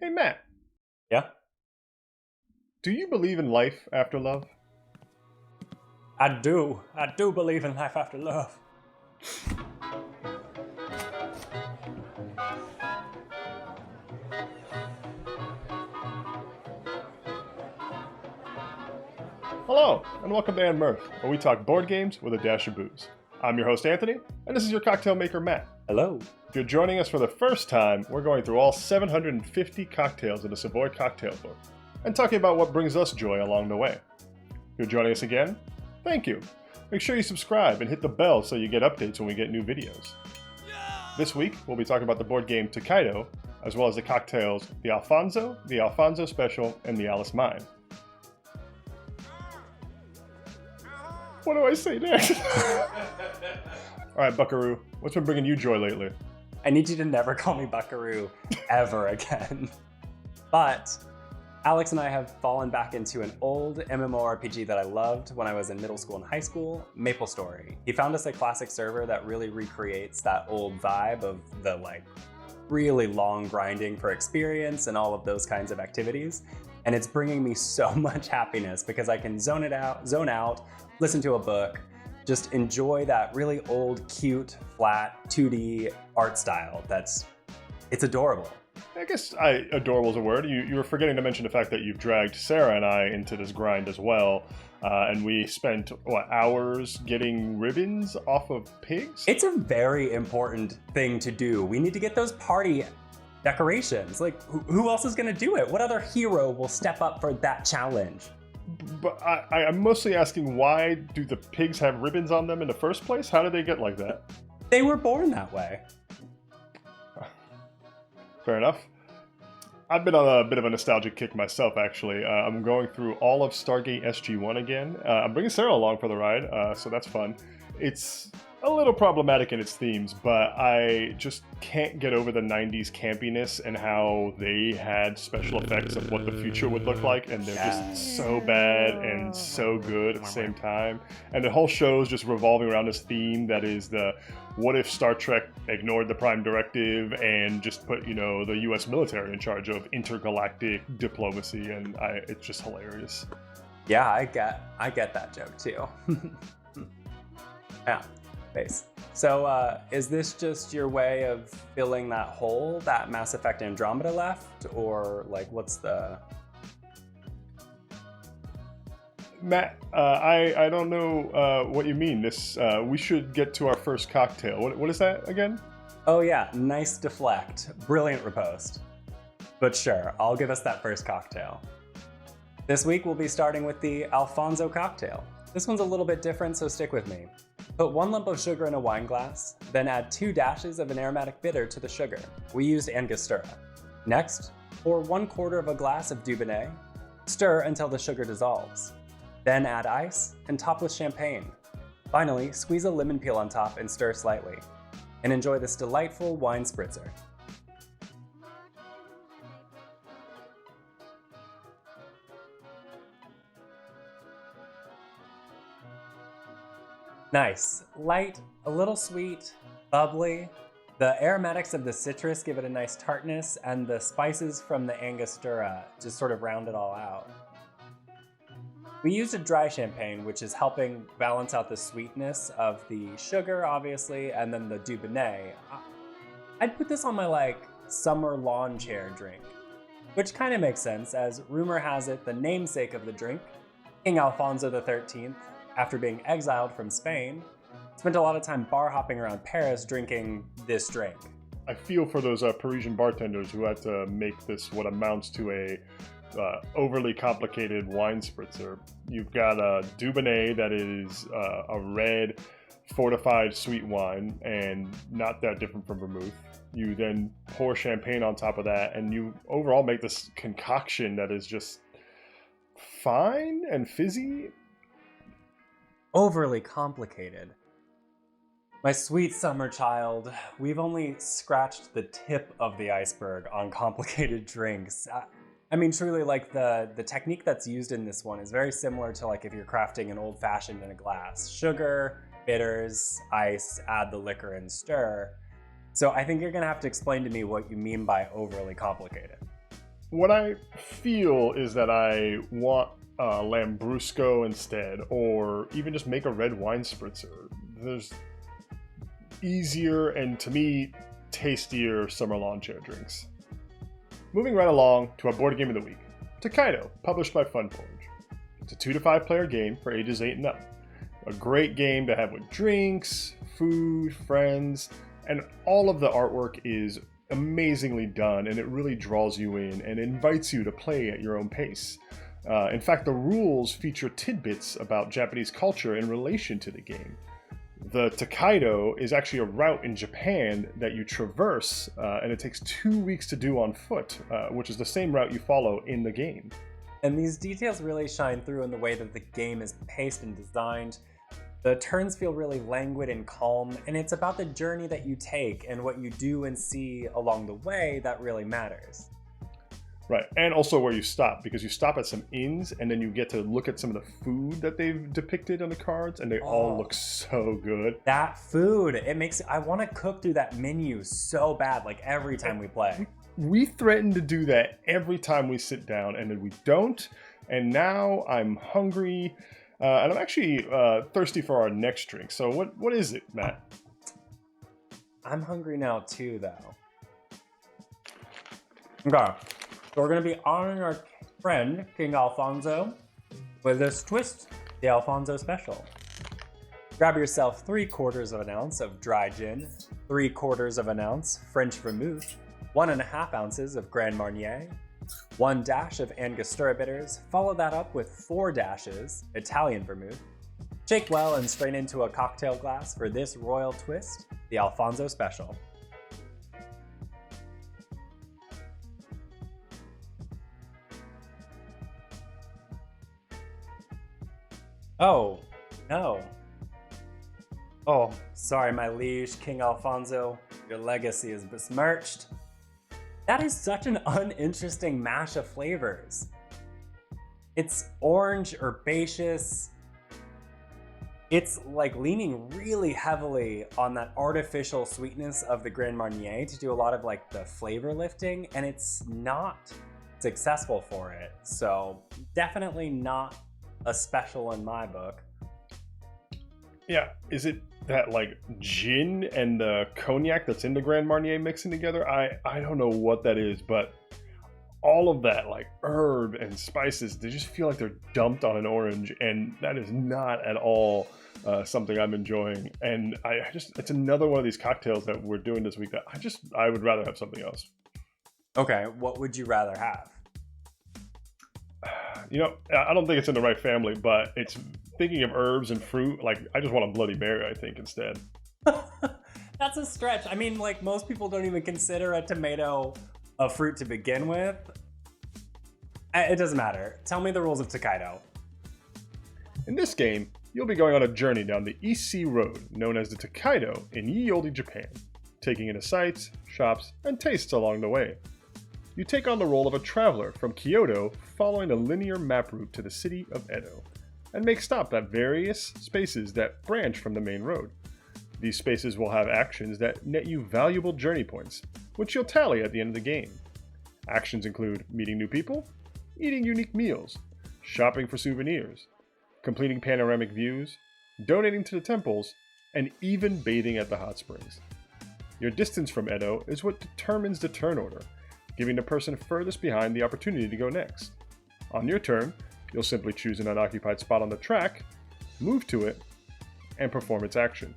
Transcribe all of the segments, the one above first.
Hey Matt, Yeah, do you believe in life after love? I do. I do believe in life after love. Hello, and welcome to andMirth, where we talk board games with a dash of booze. I'm your host Anthony, and this is your cocktail maker Matt. Hello. If you're joining us for the first time, we're going through all 750 cocktails in the SAVOY cocktail book, and talking about what brings us joy along the way. If you're joining us again, thank you. Make sure you subscribe and hit the bell so you get updates when we get new videos. This week, we'll be talking about the board game Tokaido, as well as the cocktails the Alfonso Special, and the Alice Mine. What do I say next? Alright, Buckaroo, what's been bringing you joy lately? I need you to never call me Buckaroo ever again. But Alex and I have fallen back into an old MMORPG that I loved when I was in middle school and high school, MapleStory. He found us a classic server that really recreates that old vibe of the really long grinding for experience and all of those kinds of activities. And it's bringing me so much happiness because I can zone out, listen to a book, just enjoy that really old, cute, flat 2D art style. It's adorable. I guess adorable is a word. You were forgetting to mention the fact that you've dragged Sarah and I into this grind as well. And we spent, hours getting ribbons off of pigs? It's a very important thing to do. We need to get those party decorations. Who else is gonna do it? What other hero will step up for that challenge? But I'm mostly asking, why do the pigs have ribbons on them in the first place? How did they get like that? They were born that way. Fair enough. I've been on a bit of a nostalgic kick myself, actually. I'm going through all of Stargate SG-1 again. I'm bringing Sarah along for the ride, so that's fun. It's a little problematic in its themes, but I just can't get over the 90s campiness and how they had special effects of what the future would look like, and they're just so bad and so good at the same time. And the whole show is just revolving around this theme that is the what if Star Trek ignored the Prime Directive and just put, the US military in charge of intergalactic diplomacy, and it's just hilarious. Yeah, I get that joke too. Yeah. Base. So is this just your way of filling that hole that Mass Effect Andromeda left, or what's the... Matt, I don't know what you mean. We should get to our first cocktail. What is that again? Oh yeah, nice deflect. Brilliant riposte. But sure, I'll give us that first cocktail. This week we'll be starting with the Alfonso Cocktail. This one's a little bit different, so stick with me. Put 1 lump of sugar in a wine glass, then add 2 dashes of an aromatic bitter to the sugar. We used Angostura. Next, pour 1/4 of a glass of Dubonnet. Stir until the sugar dissolves. Then add ice and top with champagne. Finally, squeeze a lemon peel on top and stir slightly. And enjoy this delightful wine spritzer. Nice. Light, a little sweet, bubbly. The aromatics of the citrus give it a nice tartness, and the spices from the Angostura just sort of round it all out. We used a dry champagne, which is helping balance out the sweetness of the sugar, obviously, and then the Dubonnet. I'd put this on my summer lawn chair drink, which kind of makes sense, as rumor has it the namesake of the drink, King Alfonso XIII, after being exiled from Spain, spent a lot of time bar hopping around Paris drinking this drink. I feel for those Parisian bartenders who had to make this what amounts to a overly complicated wine spritzer. You've got a Dubonnet that is a red fortified sweet wine and not that different from vermouth. You then pour champagne on top of that, and you overall make this concoction that is just fine and fizzy. Overly complicated. My sweet summer child, we've only scratched the tip of the iceberg on complicated drinks. I mean, truly, the technique that's used in this one is very similar to if you're crafting an old-fashioned in a glass. Sugar, bitters, ice, add the liquor, and stir. So I think you're gonna have to explain to me what you mean by overly complicated. what I feel is that I want Lambrusco instead, or even just make a red wine spritzer. There's easier and, to me, tastier summer lawn chair drinks. Moving right along to our board game of the week, Tokaido, published by Funforge. It's a 2 to 5 player game for ages 8 and up. A great game to have with drinks, food, friends, and all of the artwork is amazingly done, and it really draws you in and invites you to play at your own pace. In fact, the rules feature tidbits about Japanese culture in relation to the game. The Tokaido is actually a route in Japan that you traverse, and it takes 2 weeks to do on foot, which is the same route you follow in the game. And these details really shine through in the way that the game is paced and designed. The turns feel really languid and calm, and it's about the journey that you take and what you do and see along the way that really matters. Right, and also where you stop, because you stop at some inns and then you get to look at some of the food that they've depicted on the cards, and they all look so good. That food, I want to cook through that menu so bad, like every time we play. We threaten to do that every time we sit down, and then we don't, and now I'm hungry, and I'm actually thirsty for our next drink. So what is it, Matt? I'm hungry now too, though. Okay. So we're going to be honoring our friend, King Alfonso, with this twist, the Alfonso Special. Grab yourself 3/4 of an ounce of dry gin, 3/4 of an ounce French Vermouth, 1.5 ounces of Grand Marnier, 1 dash of Angostura Bitters, follow that up with 4 dashes Italian Vermouth. Shake well and strain into a cocktail glass for this royal twist, the Alfonso Special. Oh, no. Oh, sorry, my liege, King Alfonso. Your legacy is besmirched. That is such an uninteresting mash of flavors. It's orange, herbaceous. It's like leaning really heavily on that artificial sweetness of the Grand Marnier to do a lot of like the flavor lifting, and it's not successful for it. So definitely not a special in my book. Yeah, is it that like gin and the cognac that's in the Grand Marnier mixing together? I don't know what that is, but all of that like herb and spices, they just feel like they're dumped on an orange, and that is not at all something I'm enjoying. And it's another one of these cocktails that we're doing this week that I would rather have something else. Okay, what would you rather have? You know, I don't think it's in the right family, but it's thinking of herbs and fruit. Like, I just want a Bloody Mary, I think, instead. That's a stretch. I mean, like, most people don't even consider a tomato a fruit to begin with. It doesn't matter. Tell me the rules of Tokaido. In this game, you'll be going on a journey down the East Sea Road, known as the Tokaido in ye olde Japan, taking in sights, shops, and tastes along the way. You take on the role of a traveler from Kyoto, following a linear map route to the city of Edo, and make stops at various spaces that branch from the main road. These spaces will have actions that net you valuable journey points, which you'll tally at the end of the game. Actions include meeting new people, eating unique meals, shopping for souvenirs, completing panoramic views, donating to the temples, and even bathing at the hot springs. Your distance from Edo is what determines the turn order, giving the person furthest behind the opportunity to go next. On your turn, you'll simply choose an unoccupied spot on the track, move to it, and perform its action.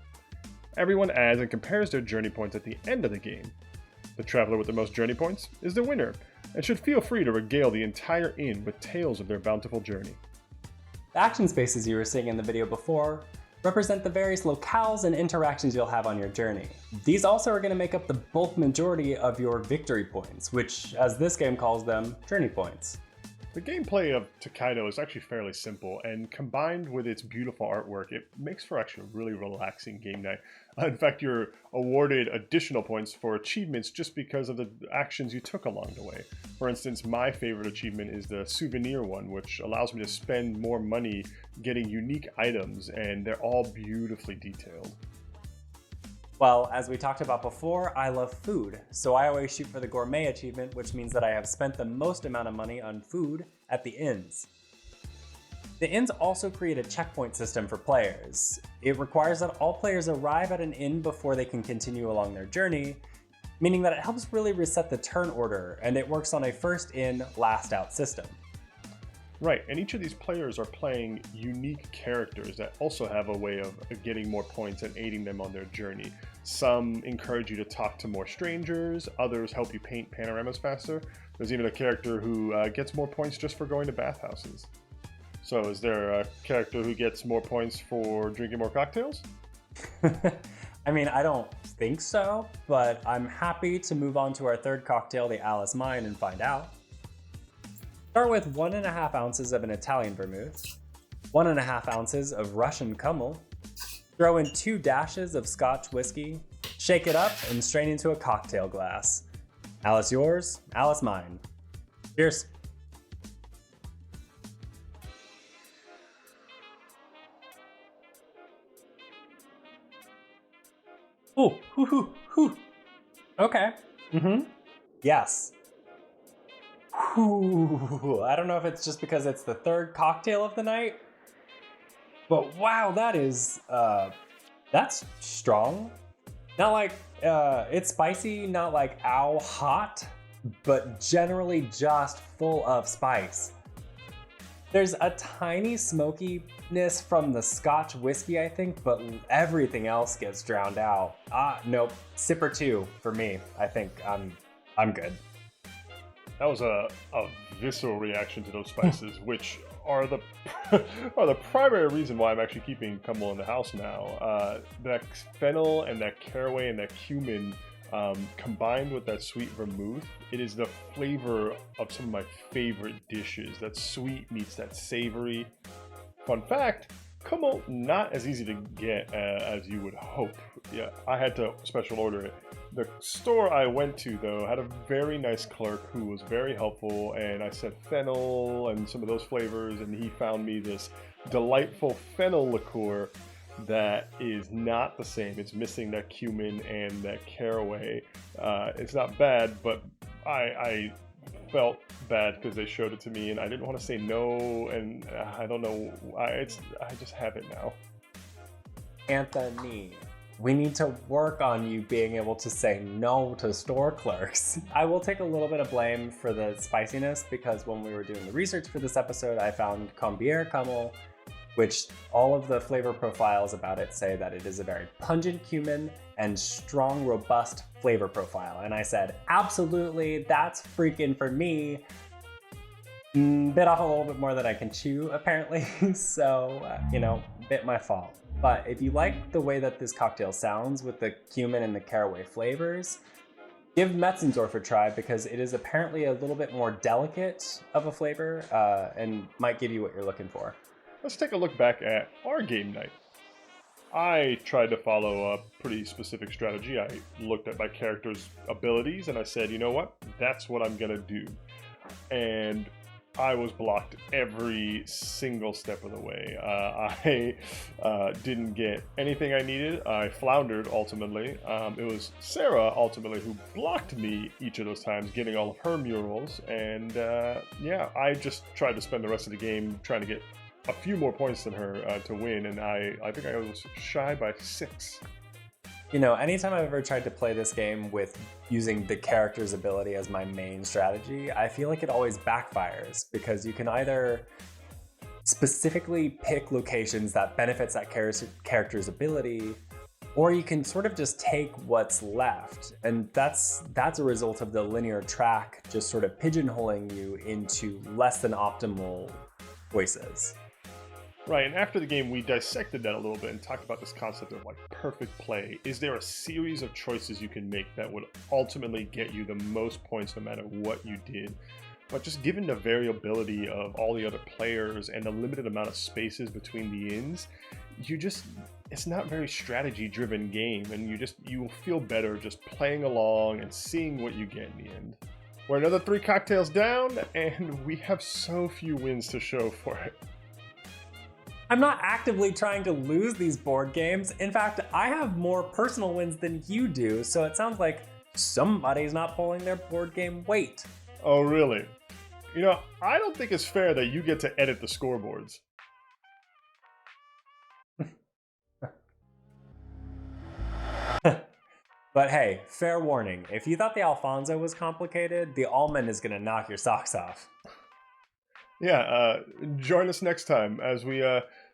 Everyone adds and compares their journey points at the end of the game. The traveler with the most journey points is the winner, and should feel free to regale the entire inn with tales of their bountiful journey. The action spaces you were seeing in the video before represent the various locales and interactions you'll have on your journey. These also are going to make up the bulk majority of your victory points, which, as this game calls them, journey points. The gameplay of Tokaido is actually fairly simple, and combined with its beautiful artwork, it makes for actually a really relaxing game night. In fact, you're awarded additional points for achievements just because of the actions you took along the way. For instance, my favorite achievement is the souvenir one, which allows me to spend more money getting unique items, and they're all beautifully detailed. Well, as we talked about before, I love food, so I always shoot for the gourmet achievement, which means that I have spent the most amount of money on food at the inns. The inns also create a checkpoint system for players. It requires that all players arrive at an inn before they can continue along their journey, meaning that it helps really reset the turn order, and it works on a first in, last out system. Right, and each of these players are playing unique characters that also have a way of getting more points and aiding them on their journey. Some encourage you to talk to more strangers, others help you paint panoramas faster. There's even a character who gets more points just for going to bathhouses. So is there a character who gets more points for drinking more cocktails? I mean, I don't think so, but I'm happy to move on to our third cocktail, the Alice Mine, and find out. Start with 1.5 ounces of an Italian vermouth, 1.5 ounces of Russian Kummel, throw in 2 dashes of Scotch whiskey, shake it up, and strain into a cocktail glass. Alice yours, Alice mine. Cheers. Ooh, hoo, hoo, hoo. Okay. Yes. Whew. I don't know if it's just because it's the third cocktail of the night, but wow, that's strong. Not like, it's spicy, not like ow hot, but generally just full of spice. There's a tiny smokiness from the Scotch whiskey, I think, but everything else gets drowned out. Nope, sip or 2 for me. I think I'm good. That was a visceral reaction to those spices, which are the primary reason why I'm actually keeping Kummel in the house now. That fennel and that caraway and that cumin combined with that sweet vermouth, it is the flavor of some of my favorite dishes. That sweet meets that savory. Fun fact, Kummel not as easy to get as you would hope. Yeah, I had to special order it. The store I went to, though, had a very nice clerk who was very helpful, and I said fennel and some of those flavors, and he found me this delightful fennel liqueur that is not the same. It's missing that cumin and that caraway. It's not bad, but I felt bad because they showed it to me, and I didn't want to say no, and I don't know. I just have it now. Anthony, we need to work on you being able to say no to store clerks. I will take a little bit of blame for the spiciness because when we were doing the research for this episode, I found Combier Kummel, which all of the flavor profiles about it say that it is a very pungent cumin and strong, robust flavor profile. And I said, absolutely, that's freaking for me. Bit off a little bit more than I can chew, apparently. So, bit my fault. But if you like the way that this cocktail sounds with the cumin and the caraway flavors, give Metzensdorf a try because it is apparently a little bit more delicate of a flavor and might give you what you're looking for. Let's take a look back at our game night. I tried to follow a pretty specific strategy. I looked at my character's abilities and I said, you know what? That's what I'm gonna do. And I was blocked every single step of the way. I didn't get anything I needed. I floundered ultimately. It was Sarah ultimately who blocked me each of those times, getting all of her murals. And I just tried to spend the rest of the game trying to get a few more points than her to win. And I think I was shy by 6. Anytime I've ever tried to play this game with using the character's ability as my main strategy, I feel like it always backfires because you can either specifically pick locations that benefits that character's ability, or you can sort of just take what's left. And that's a result of the linear track just sort of pigeonholing you into less than optimal choices. Right, and after the game, we dissected that a little bit and talked about this concept of perfect play. Is there a series of choices you can make that would ultimately get you the most points no matter what you did? But just given the variability of all the other players and the limited amount of spaces between the inns, it's not a very strategy-driven game, and you will feel better just playing along and seeing what you get in the end. We're another 3 cocktails down, and we have so few wins to show for it. I'm not actively trying to lose these board games. In fact, I have more personal wins than you do, so it sounds like somebody's not pulling their board game weight. Oh, really? You know, I don't think it's fair that you get to edit the scoreboards. But hey, fair warning, if you thought the Alfonso was complicated, the almond is gonna knock your socks off. Yeah, join us next time as we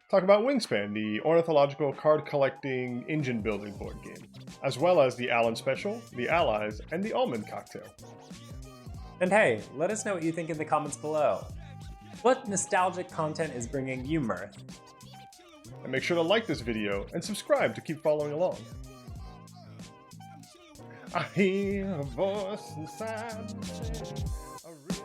talk about Wingspan, the ornithological card collecting engine building board game, as well as the Allen Special, the Allies, and the Almond Cocktail. And hey, let us know what you think in the comments below. What nostalgic content is bringing you mirth? And make sure to like this video and subscribe to keep following along. I hear a voice inside me saying, I really